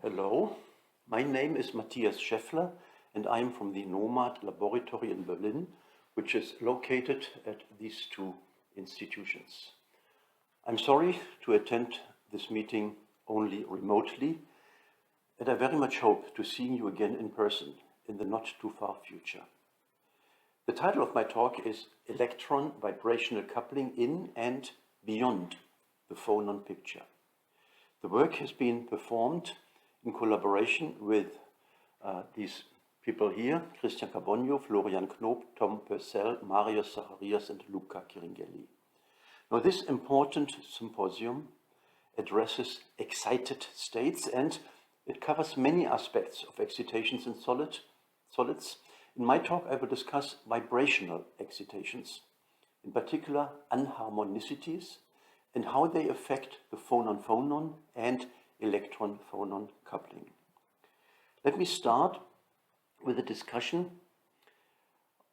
Hello, my name is Matthias Scheffler and I am from the NOMAD laboratory in Berlin, which is located at these two institutions. I'm sorry to attend this meeting only remotely, and I very much hope to see you again in person in the not too far future. The title of my talk is Electron-Vibrational Coupling in and Beyond the Phonon Picture. The work has been performed in collaboration with these people here, Christian Carbonio, Florian Knob, Tom Purcell, Marius Zacharias and Luca Chiringelli. Now this important symposium addresses excited states and it covers many aspects of excitations in solids. In my talk I will discuss vibrational excitations, in particular anharmonicities, and how they affect the phonon-phonon and electron-phonon coupling. Let me start with a discussion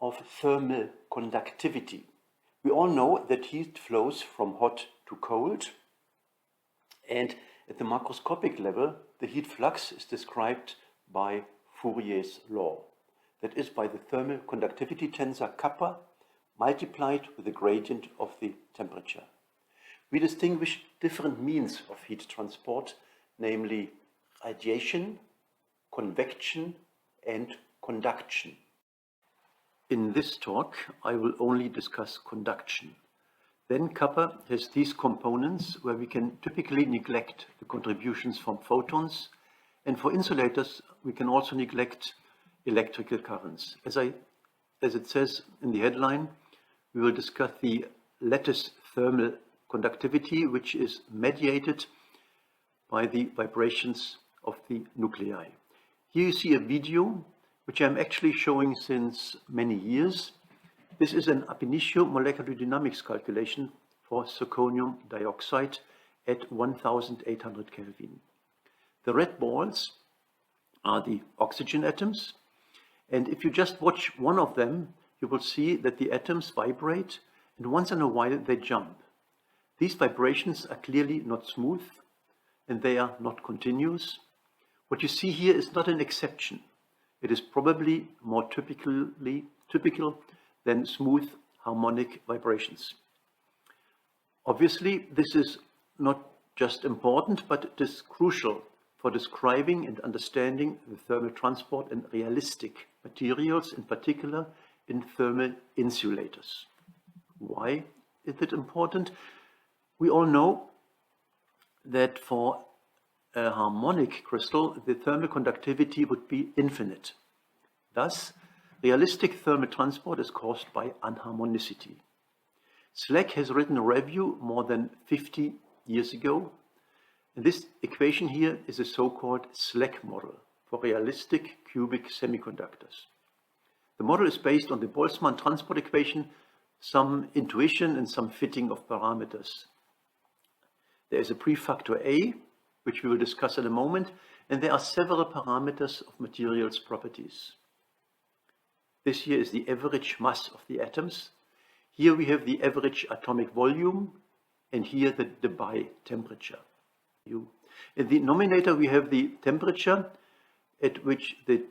of thermal conductivity. We all know that heat flows from hot to cold, and at the macroscopic level, the heat flux is described by Fourier's law. That is by the thermal conductivity tensor kappa multiplied with the gradient of the temperature. We distinguish different means of heat transport, namely radiation, convection, and conduction. In this talk, I will only discuss conduction. Then kappa has these components where we can typically neglect the contributions from photons, and for insulators, we can also neglect electrical currents. As it says in the headline, we will discuss the lattice thermal conductivity, which is mediated by the vibrations of the nuclei. Here you see a video which I'm actually showing since many years. This is an ab initio molecular dynamics calculation for zirconium dioxide at 1800 Kelvin. The red balls are the oxygen atoms, and if you just watch one of them, you will see that the atoms vibrate and once in a while they jump. These vibrations are clearly not smooth and they are not continuous. What you see here is not an exception. It is probably more typical than smooth harmonic vibrations. Obviously, this is not just important, but it is crucial for describing and understanding the thermal transport in realistic materials, in particular in thermal insulators. Why is it important? We all know that for a harmonic crystal, the thermal conductivity would be infinite. Thus, realistic thermal transport is caused by anharmonicity. Slack has written a review more than 50 years ago, and this equation here is a so-called Slack model for realistic cubic semiconductors. The model is based on the Boltzmann transport equation, some intuition and some fitting of parameters. There is a prefactor A, which we will discuss in a moment, and there are several parameters of materials properties. This here is the average mass of the atoms. Here we have the average atomic volume, and here the Debye temperature. In the denominator we have the temperature at which the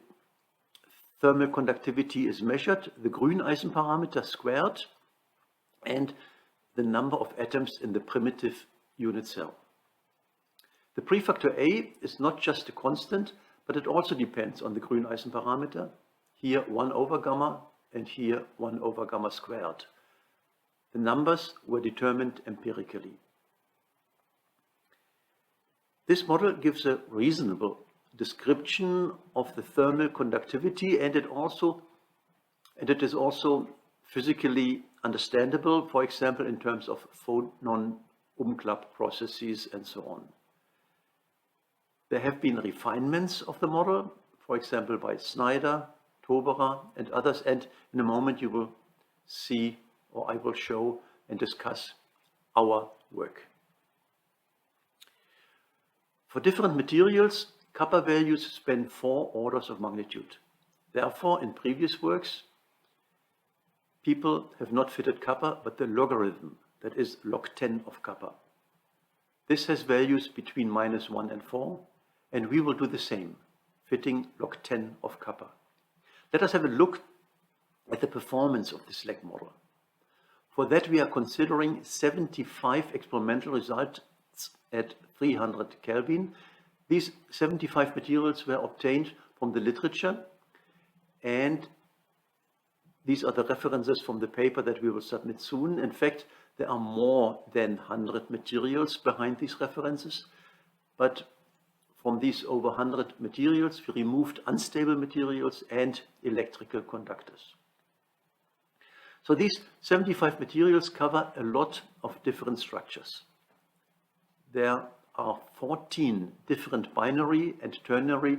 thermal conductivity is measured, the Grüneisen parameter squared, and the number of atoms in the primitive unit cell. The prefactor A is not just a constant, but it also depends on the Grüneisen parameter. Here 1 over gamma and here 1 over gamma squared. The numbers were determined empirically. This model gives a reasonable description of the thermal conductivity, and it is also physically understandable, for example, in terms of phonon umklapp processes and so on. There have been refinements of the model, for example, by Snyder, Toberer, and others, and in a moment you will see, or I will show and discuss our work. For different materials, kappa values span 4 orders of magnitude. Therefore, in previous works, people have not fitted kappa, but the logarithm, that is log 10 of kappa. This has values between -1 and 4, and we will do the same, fitting log 10 of kappa. Let us have a look at the performance of the SLAC model. For that, we are considering 75 experimental results at 300 Kelvin. These 75 materials were obtained from the literature, and these are the references from the paper that we will submit soon. In fact, there are more than 100 materials behind these references, but from these over 100 materials, we removed unstable materials and electrical conductors. So these 75 materials cover a lot of different structures. There are 14 different binary and ternary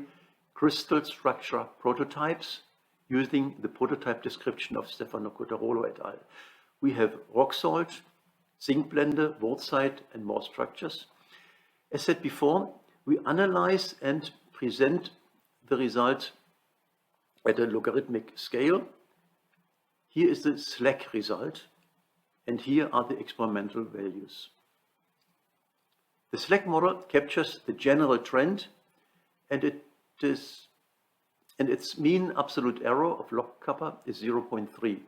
crystal structure prototypes using the prototype description of Stefano Cottarolo et al. We have rock salt, zinc blende, wurtzite, and more structures. As said before, we analyze and present the result at a logarithmic scale. Here is the SLAC result, and here are the experimental values. The SLAC model captures the general trend, and its mean absolute error of log kappa is 0.3.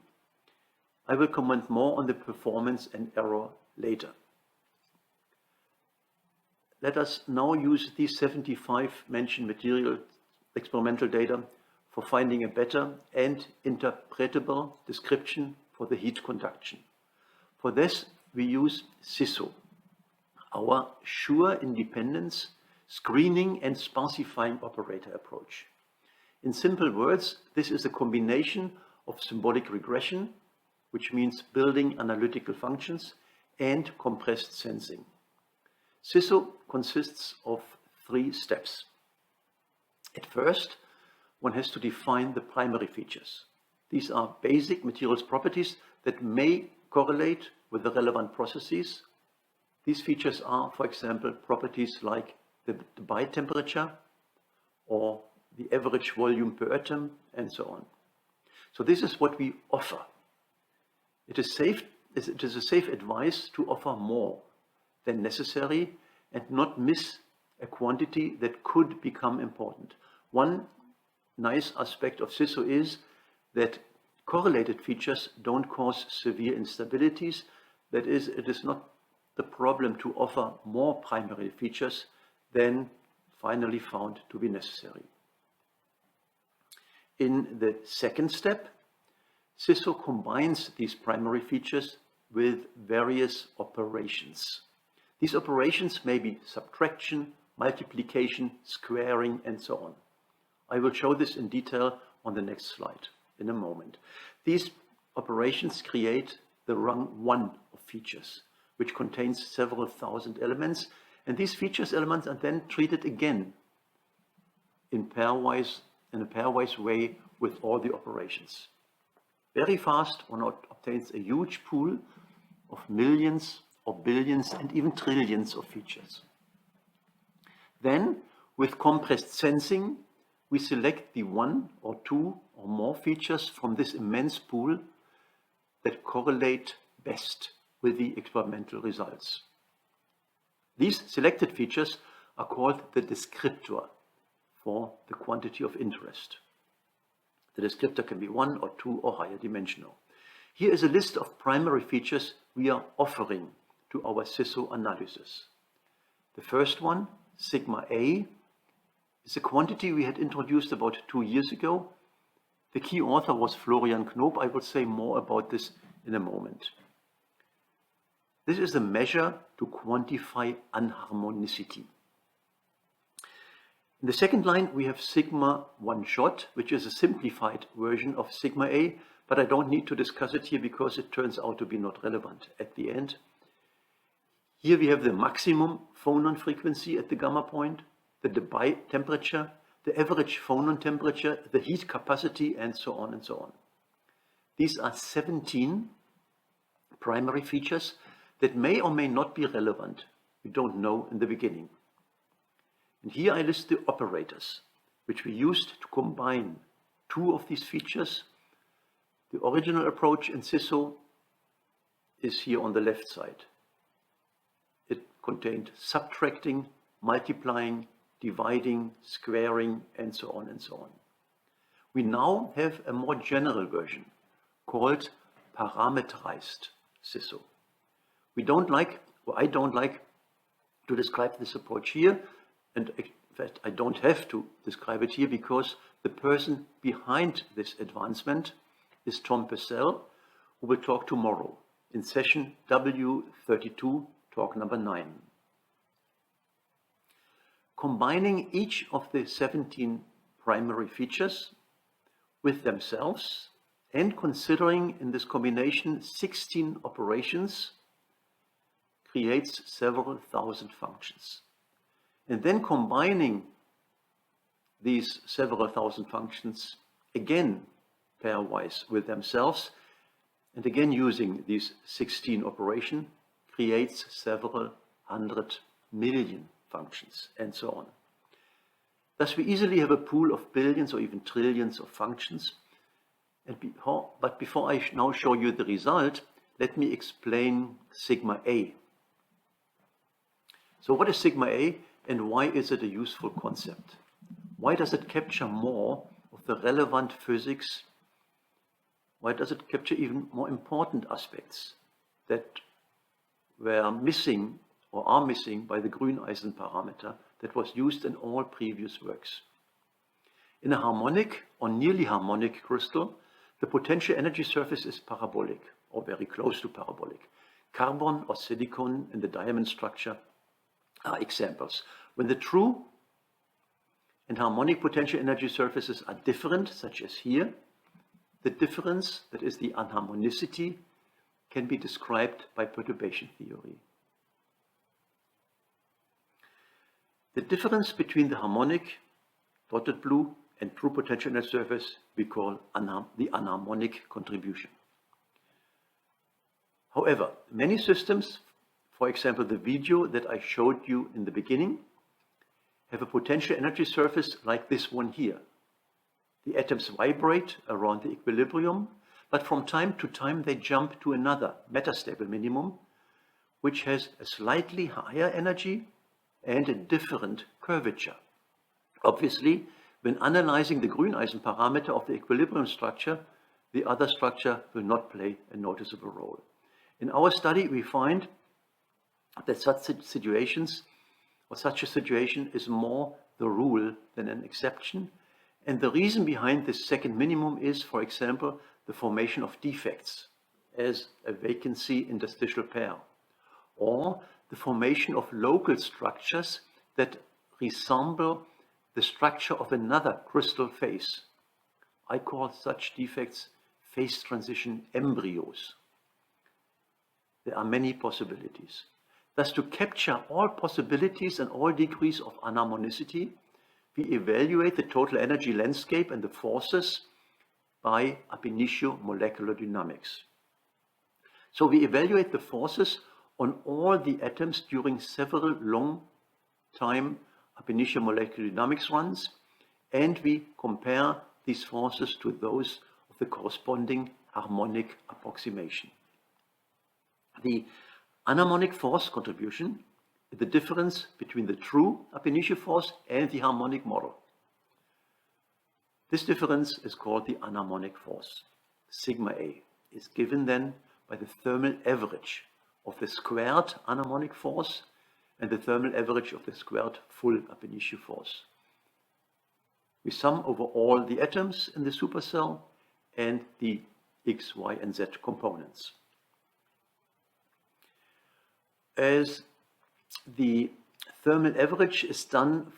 I will comment more on the performance and error later. Let us now use these 75 mentioned material experimental data for finding a better and interpretable description for the heat conduction. For this, we use SISSO, our sure independence screening and sparsifying operator approach. In simple words, this is a combination of symbolic regression, which means building analytical functions, and compressed sensing. SISSO consists of 3 steps. At first, one has to define the primary features. These are basic materials properties that may correlate with the relevant processes. These features are, for example, properties like the Debye temperature or the average volume per atom, and so on. So this is what we offer. It is a safe advice to offer more than necessary and not miss a quantity that could become important. One nice aspect of SISSO is that correlated features don't cause severe instabilities. That is, it is not the problem to offer more primary features than finally found to be necessary. In the second step, SISSO combines these primary features with various operations. These operations may be subtraction, multiplication, squaring, and so on. I will show this in detail on the next slide in a moment. These operations create the rung 1 of features, which contains several thousand elements, and these features elements are then treated again in a pairwise way with all the operations. Very fast, one obtains a huge pool of millions or billions and even trillions of features. Then, with compressed sensing, we select the 1 or 2 or more features from this immense pool that correlate best with the experimental results. These selected features are called the descriptor for the quantity of interest. The descriptor can be 1 or 2 or higher dimensional. Here is a list of primary features we are offering to our SISSO analysis. The first one, sigma A, is a quantity we had introduced about 2 years ago. The key author was Florian Knoop. I will say more about this in a moment. This is a measure to quantify anharmonicity. In the second line, we have sigma one shot, which is a simplified version of sigma A, but I don't need to discuss it here because it turns out to be not relevant at the end. Here we have the maximum phonon frequency at the gamma point, the Debye temperature, the average phonon temperature, the heat capacity, and so on and so on. These are 17 primary features that may or may not be relevant. We don't know in the beginning. And here I list the operators, which we used to combine 2 of these features. The original approach in SISSO is here on the left side. It contained subtracting, multiplying, dividing, squaring, and so on and so on. We now have a more general version called parameterized SISSO. We don't like, or I don't like to describe this approach here, and in fact I don't have to describe it here because the person behind this advancement is Tom Purcell, who will talk tomorrow in session W32, talk number 9. Combining each of the 17 primary features with themselves and considering in this combination 16 operations creates several thousand functions. And then combining these several thousand functions again pairwise with themselves and again using these 16 operations creates several 100 million functions and so on. Thus we easily have a pool of billions or even trillions of functions. But before I now show you the result, let me explain sigma A. So what is sigma A and why is it a useful concept? Why does it capture more of the relevant physics? Why does it capture even more important aspects that were missing or are missing by the Grüneisen parameter that was used in all previous works? In a harmonic or nearly harmonic crystal, the potential energy surface is parabolic or very close to parabolic. Carbon or silicon in the diamond structure are examples. When the true and harmonic potential energy surfaces are different, such as here, the difference, that is the anharmonicity, can be described by perturbation theory. The difference between the harmonic, dotted blue, and true potential energy surface we call the anharmonic contribution. However, many systems, for example the video that I showed you in the beginning, have a potential energy surface like this one here. The atoms vibrate around the equilibrium, but from time to time they jump to another metastable minimum, which has a slightly higher energy and a different curvature. Obviously, when analyzing the Grüneisen parameter of the equilibrium structure, the other structure will not play a noticeable role. In our study, we find that such a situation is more the rule than an exception. And the reason behind this second minimum is, for example, the formation of defects as a vacancy interstitial pair, or the formation of local structures that resemble the structure of another crystal phase. I call such defects phase transition embryos. There are many possibilities. Thus, to capture all possibilities and all degrees of anharmonicity, we evaluate the total energy landscape and the forces by ab initio molecular dynamics. So we evaluate the forces on all the atoms during several long time ab initio molecular dynamics runs, and we compare these forces to those of the corresponding harmonic approximation. The anharmonic force contribution is the difference between the true ab initio force and the harmonic model. This difference is called the anharmonic force. Sigma A is given then by the thermal average of the squared anharmonic force and the thermal average of the squared full ab initio force. We sum over all the atoms in the supercell and the X, Y, and Z components. As the thermal average is done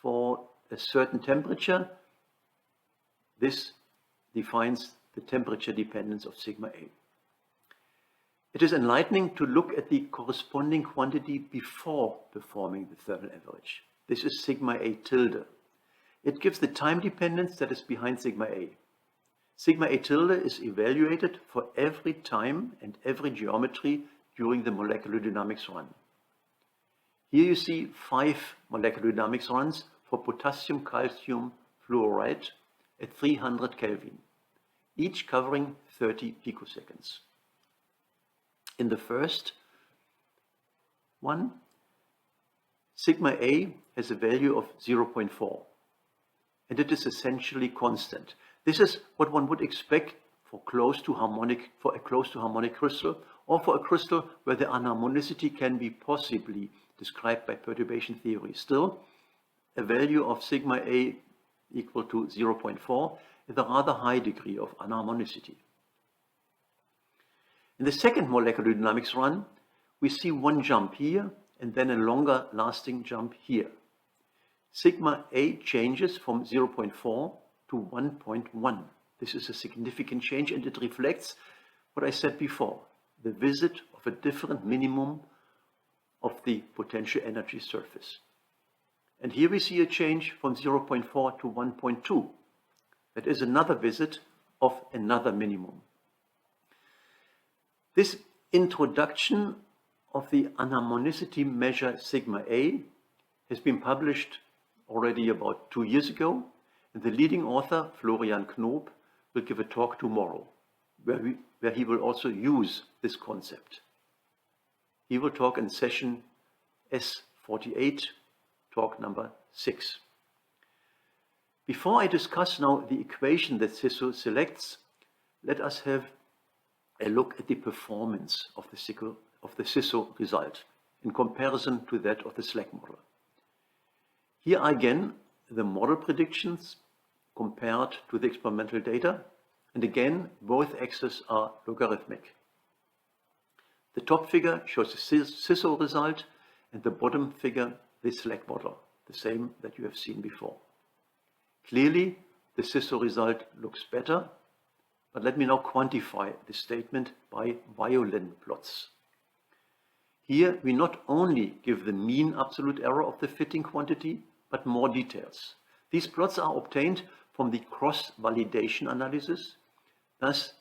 for a certain temperature, this defines the temperature dependence of sigma A. It is enlightening to look at the corresponding quantity before performing the thermal average. This is sigma A tilde. It gives the time dependence that is behind sigma A. Sigma A tilde is evaluated for every time and every geometry during the molecular dynamics run. Here you see 5 molecular dynamics runs for potassium calcium fluoride at 300 Kelvin, each covering 30 picoseconds. In the first one, sigma A has a value of 0.4, and it is essentially constant. This is what one would expect for a close to harmonic crystal, or for a crystal where the anharmonicity can be possibly described by perturbation theory. Still, a value of sigma A equal to 0.4 is a rather high degree of anharmonicity. In the second molecular dynamics run, we see one jump here and then a longer lasting jump here. Sigma A changes from 0.4 to 1.1. This is a significant change, and it reflects what I said before, the visit of a different minimum of the potential energy surface. And here we see a change from 0.4 to 1.2. That is another visit of another minimum. This introduction of the anharmonicity measure sigma A has been published already about 2 years ago, and the leading author, Florian Knoop, will give a talk tomorrow, where he will also use this concept. He will talk in session S48, talk number 6. Before I discuss now the equation that SISSO selects, let us have a look at the performance of the SISSO result in comparison to that of the SLAC model. Here are again the model predictions compared to the experimental data, and again both axes are logarithmic. The top figure shows the SISSO result, and the bottom figure the SLAC model, the same that you have seen before. Clearly, the SISSO result looks better, but let me now quantify this statement by violin plots. Here we not only give the mean absolute error of the fitting quantity, but more details. These plots are obtained from the cross-validation analysis, thus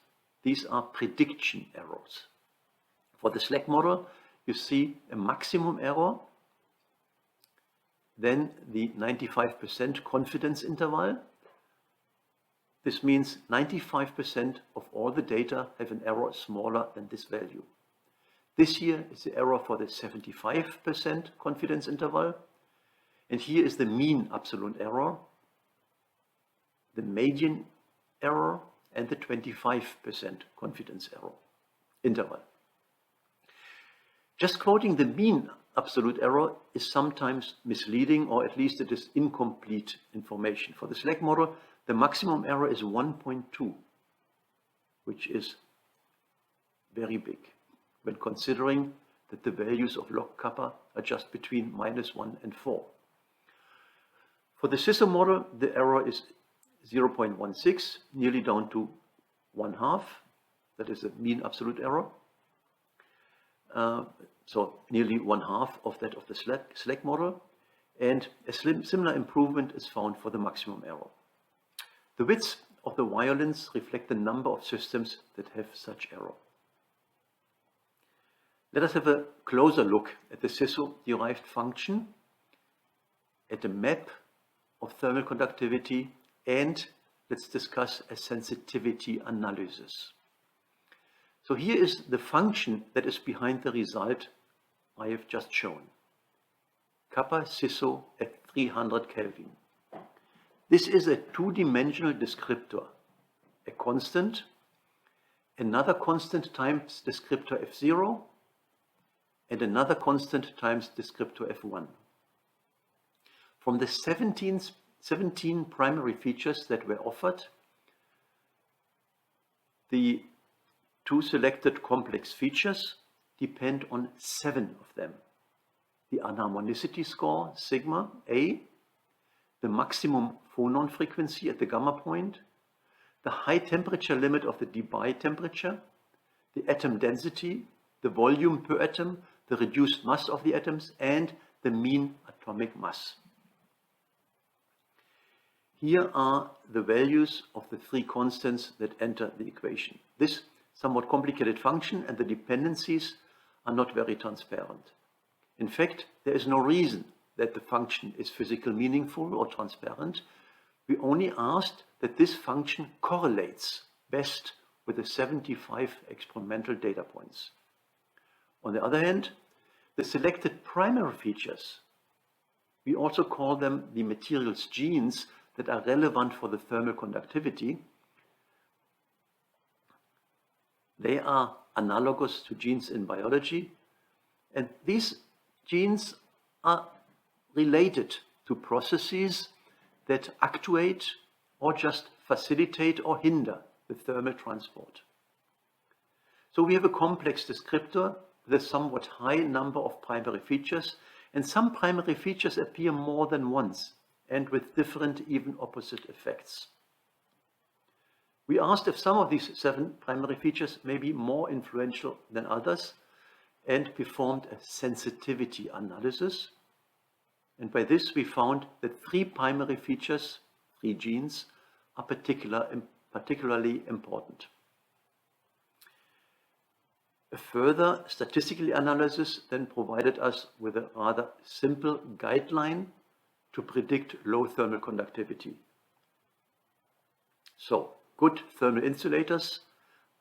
these are prediction errors. For the SLAC model, you see a maximum error, then the 95% confidence interval. This means 95% of all the data have an error smaller than this value. This here is the error for the 75% confidence interval, and here is the mean absolute error, the median error, and the 25% confidence error interval. Just quoting the mean absolute error is sometimes misleading, or at least it is incomplete information. For the SLAC model, the maximum error is 1.2, which is very big when considering that the values of log kappa are just between -1 and 4. For the SISSO model, the error is 0.16, nearly down to 1/2. That is the mean absolute error. So nearly 1/2 of that of the SLAC model, and a similar improvement is found for the maximum error. The widths of the violins reflect the number of systems that have such error. Let us have a closer look at the SISSO-derived function, at a map of thermal conductivity, and let's discuss a sensitivity analysis. So here is the function that is behind the result I have just shown. Kappa SISSO at 300 Kelvin. This is a two-dimensional descriptor, a constant, another constant times descriptor F0, and another constant times descriptor F1. From the 17 primary features that were offered, the two selected complex features depend on 7 of them. The anharmonicity score, sigma A, the maximum phonon frequency at the gamma point, the high temperature limit of the Debye temperature, the atom density, the volume per atom, the reduced mass of the atoms, and the mean atomic mass. Here are the values of the 3 constants that enter the equation. This somewhat complicated function and the dependencies are not very transparent. In fact, there is no reason that the function is physically meaningful or transparent. We only asked that this function correlates best with the 75 experimental data points. On the other hand, the selected primary features We also call them the materials genes that are relevant for the thermal conductivity. They are analogous to genes in biology, and these genes are related to processes that actuate or just facilitate or hinder the thermal transport. So we have a complex descriptor with a somewhat high number of primary features, and some primary features appear more than once and with different, even opposite effects. We asked if some of these 7 primary features may be more influential than others and performed a sensitivity analysis. And by this we found that 3 primary features, 3 genes, are particularly important. A further statistical analysis then provided us with a rather simple guideline to predict low thermal conductivity. So, good thermal insulators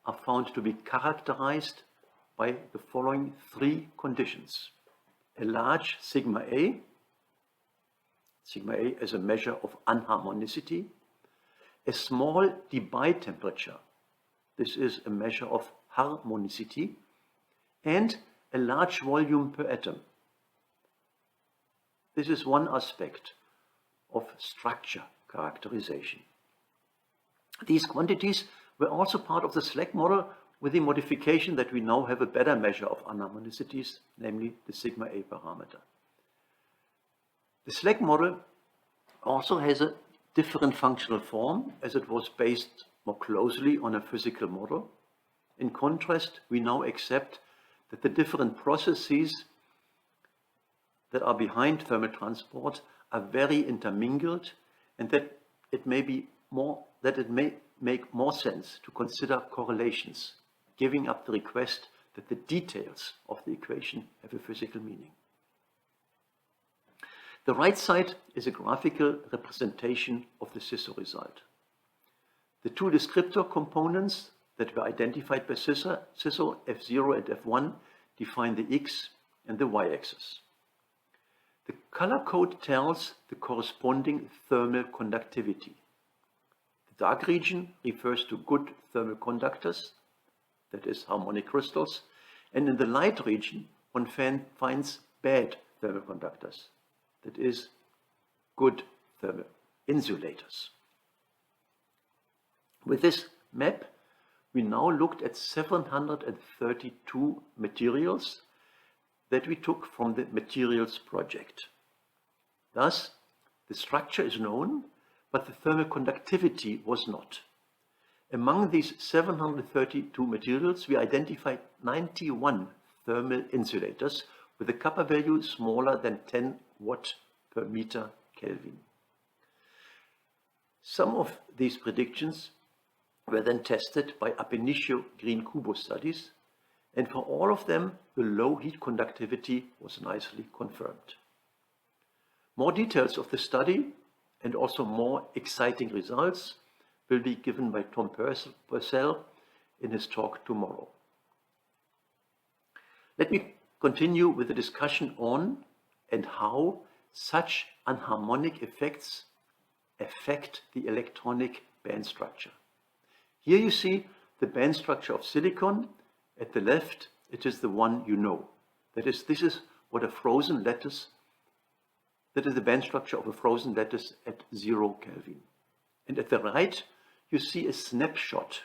are found to be characterized by the following 3 conditions. A large sigma A as a measure of anharmonicity, a small Debye temperature, this is a measure of harmonicity, and a large volume per atom. This is one aspect of structure characterization. These quantities were also part of the SLAC model with the modification that we now have a better measure of anharmonicities, namely the sigma A parameter. The SLAC model also has a different functional form as it was based more closely on a physical model. In contrast, we now accept that the different processes that are behind thermal transport are very intermingled, and that it may make more sense to consider correlations, giving up the request that the details of the equation have a physical meaning. The right side is a graphical representation of the SISSO result. The 2 descriptor components that were identified by SISSO, F0 and F1, define the X and the Y axis. The color code tells the corresponding thermal conductivity. The dark region refers to good thermal conductors, that is harmonic crystals, and in the light region one finds bad thermal conductors, that is good thermal insulators. With this map, we now looked at 732 materials that we took from the materials project. Thus, the structure is known, but the thermal conductivity was not. Among these 732 materials, we identified 91 thermal insulators with a kappa value smaller than 10 watt per meter Kelvin. Some of these predictions were then tested by ab initio green Kubo studies, and for all of them, the low heat conductivity was nicely confirmed. More details of the study and also more exciting results will be given by Tom Purcell in his talk tomorrow. Let me continue with the discussion on and how such anharmonic effects affect the electronic band structure. Here you see the band structure of silicon. At the left, it is the one you know. That is, this is what a frozen lattice, that is the band structure of a frozen lattice at 0 Kelvin. And at the right, you see a snapshot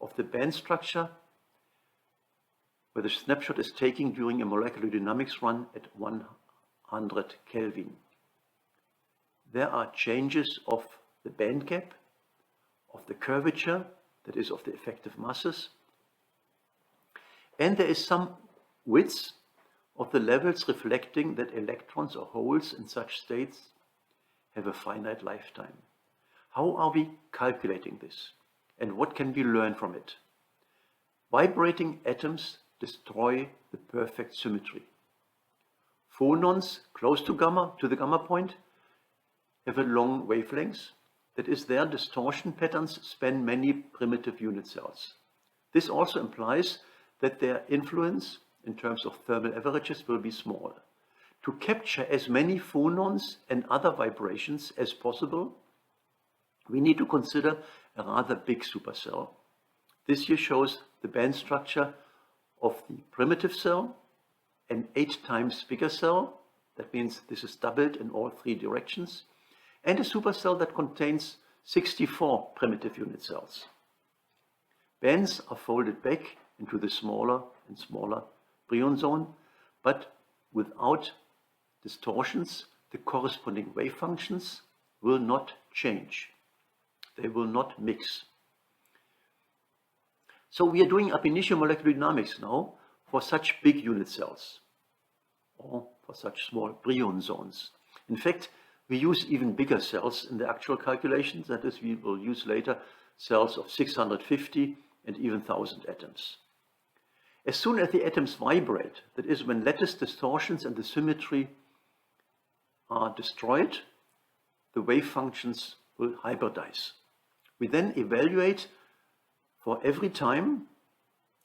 of the band structure where the snapshot is taken during a molecular dynamics run at 100 Kelvin. There are changes of the band gap, of the curvature, that is of the effective masses, and there is some width of the levels reflecting that electrons or holes in such states have a finite lifetime. How are we calculating this, and what can we learn from it? Vibrating atoms destroy the perfect symmetry. Phonons close to the gamma point have a long wavelength. That is, their distortion patterns span many primitive unit cells. This also implies that their influence in terms of thermal averages will be small. To capture as many phonons and other vibrations as possible, we need to consider a rather big supercell. This here shows the band structure of the primitive cell, an 8 times bigger cell, that means this is doubled in all 3 directions, and a supercell that contains 64 primitive unit cells. Bands are folded back into the smaller and smaller bryon zone, but without distortions, the corresponding wave functions will not change. They will not mix. So we are doing ab initio molecular dynamics now for such big unit cells, or for such small bryon zones. In fact, we use even bigger cells in the actual calculations. That is, we will use later cells of 650 and even 1000 atoms. As soon as the atoms vibrate, that is, when lattice distortions and the symmetry are destroyed, the wave functions will hybridize. We then evaluate for every time,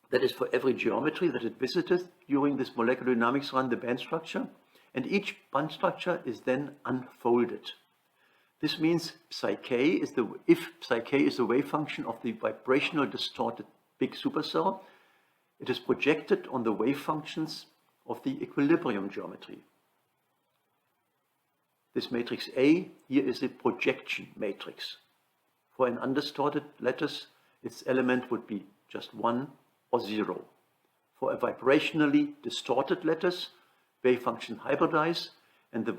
that is for every geometry that it visited during this molecular dynamics run, the band structure, and each band structure is then unfolded. This means psi k is if psi k is the wave function of the vibrational distorted big supercell, it is projected on the wave functions of the equilibrium geometry. This matrix A here is a projection matrix. For an undistorted lattice, its element would be just 1 or 0. For a vibrationally distorted lattice, wave function hybridize and the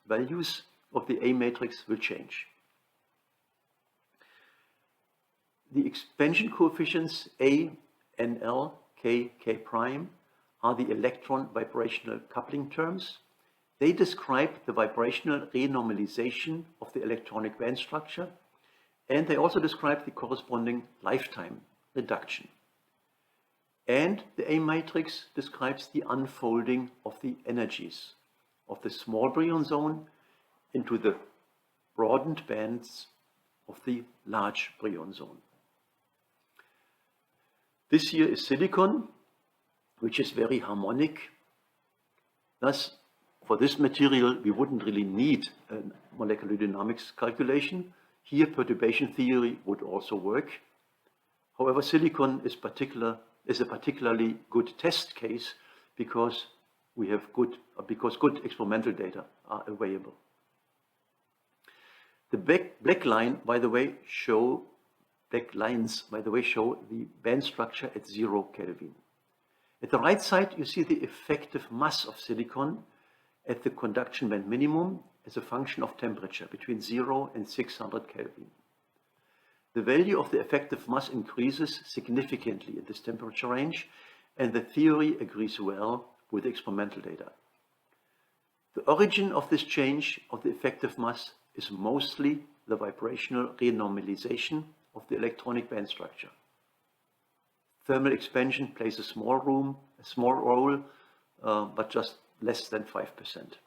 values of the A matrix will change. The expansion coefficients A, NL, K, K prime are the electron-vibrational coupling terms. They describe the vibrational renormalization of the electronic band structure, and they also describe the corresponding lifetime reduction. And the A matrix describes the unfolding of the energies of the small bryon zone into the broadened bands of the large bryon zone. This here is silicon, which is very harmonic. Thus, for this material, we wouldn't really need a molecular dynamics calculation. Here, perturbation theory would also work. However, silicon is a particularly good test case because good experimental data are available. The black lines, by the way, show the band structure at 0 Kelvin. At the right side, you see the effective mass of silicon at the conduction band minimum as a function of temperature between 0 and 600 Kelvin. The value of the effective mass increases significantly in this temperature range, and the theory agrees well with the experimental data. The origin of this change of the effective mass is mostly the vibrational renormalization of the electronic band structure. Thermal expansion plays a small role, but just less than 5%.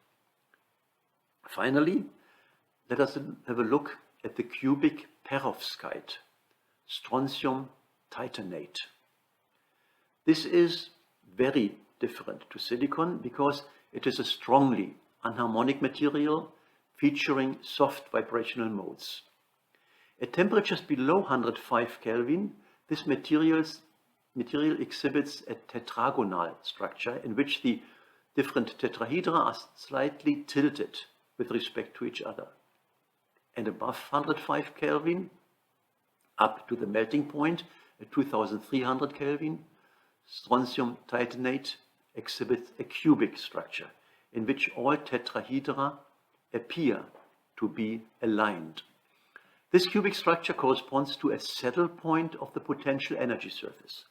Finally, let us have a look at the cubic perovskite, strontium titanate. This is very different to silicon because it is a strongly anharmonic material featuring soft vibrational modes. At temperatures below 105 Kelvin, this material exhibits a tetragonal structure in which the different tetrahedra are slightly tilted with respect to each other. And above 105 Kelvin, up to the melting point at 2300 Kelvin, strontium titanate exhibits a cubic structure in which all tetrahedra appear to be aligned. This cubic structure corresponds to a saddle point of the potential energy surface.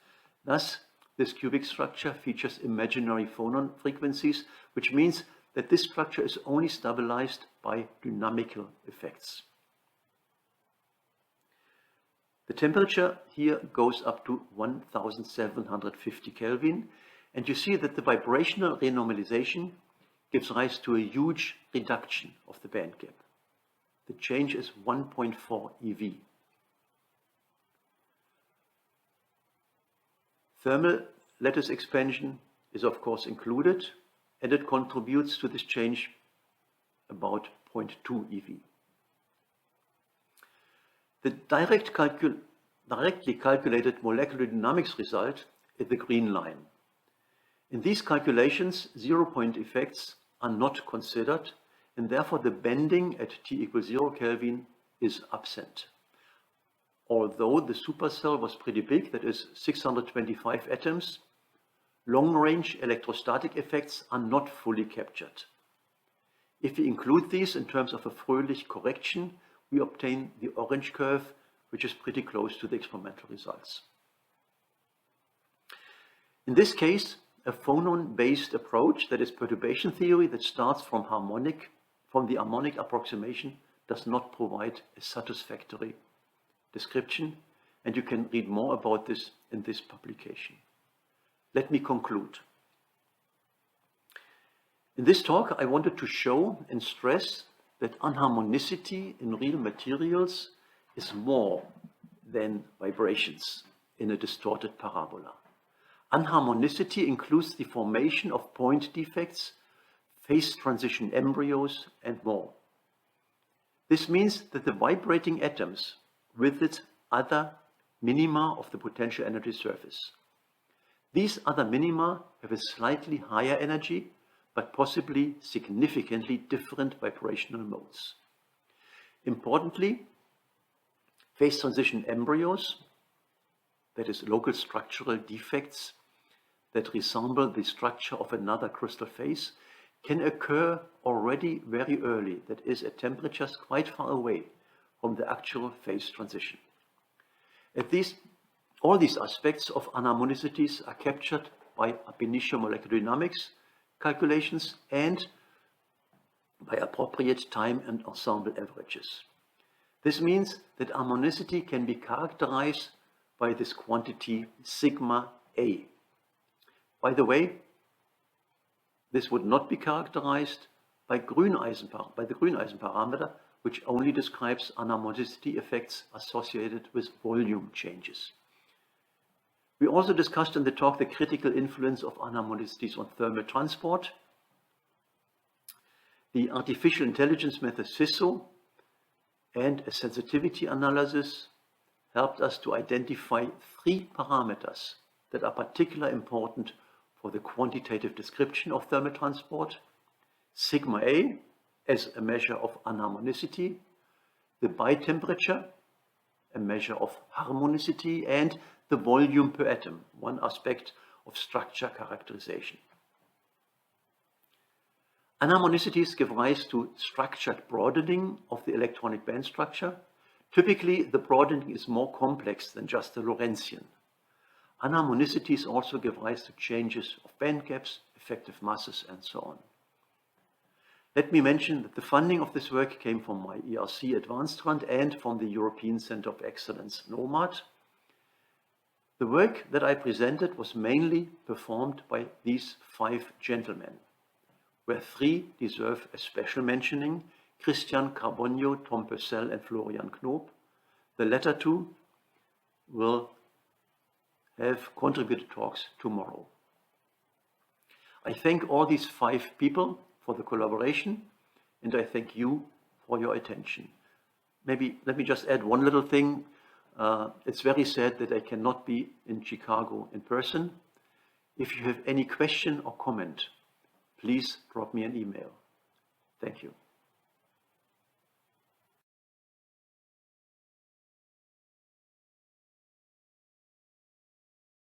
Thus, this cubic structure features imaginary phonon frequencies, which means that this structure is only stabilized by dynamical effects. The temperature here goes up to 1750 Kelvin, and you see that the vibrational renormalization gives rise to a huge reduction of the band gap. The change is 1.4 eV. Thermal lattice expansion is of course included, and it contributes to this change about 0.2 eV. The directly calculated molecular dynamics result is the green line. In these calculations, zero-point effects are not considered, and therefore the bending at T equals 0 Kelvin is absent. Although the supercell was pretty big, that is 625 atoms, long-range electrostatic effects are not fully captured. If we include these in terms of a Fröhlich correction, we obtain the orange curve, which is pretty close to the experimental results. In this case, a phonon-based approach, that is perturbation theory, that starts from the harmonic approximation, does not provide a satisfactory description, and you can read more about this in this publication. Let me conclude. In this talk, I wanted to show and stress that anharmonicity in real materials is more than vibrations in a distorted parabola. Anharmonicity includes the formation of point defects, phase transition embryos, and more. This means that the vibrating atoms, with its other minima of the potential energy surface. These other minima have a slightly higher energy, but possibly significantly different vibrational modes. Importantly, phase transition embryos, that is local structural defects that resemble the structure of another crystal phase, can occur already very early, that is at temperatures quite far away from the actual phase transition. All these aspects of anharmonicities are captured by ab initio molecular dynamics calculations and by appropriate time and ensemble averages. This means that harmonicity can be characterized by this quantity sigma A. By the way, this would not be characterized by the Grüneisen parameter, which only describes anharmonicity effects associated with volume changes. We also discussed in the talk the critical influence of anharmonicities on thermal transport. The artificial intelligence method SISSO and a sensitivity analysis helped us to identify 3 parameters that are particularly important for the quantitative description of thermal transport: sigma A as a measure of anharmonicity, the bi-temperature, a measure of harmonicity, and the volume per atom, one aspect of structure characterization. Anharmonicities give rise to structured broadening of the electronic band structure. Typically, the broadening is more complex than just the Lorentzian. Anharmonicities also give rise to changes of band gaps, effective masses, and so on. Let me mention that the funding of this work came from my ERC Advanced Grant and from the European Center of Excellence, NOMAD. The work that I presented was mainly performed by these 5 gentlemen, where 3 deserve a special mentioning: Christian Carbonio, Tom Purcell, and Florian Knoop. The latter 2 will have contributed talks tomorrow. I thank all these 5 people for the collaboration, and I thank you for your attention. Maybe let me just add one little thing. It's very sad that I cannot be in Chicago in person. If you have any question or comment, please drop me an email. Thank you.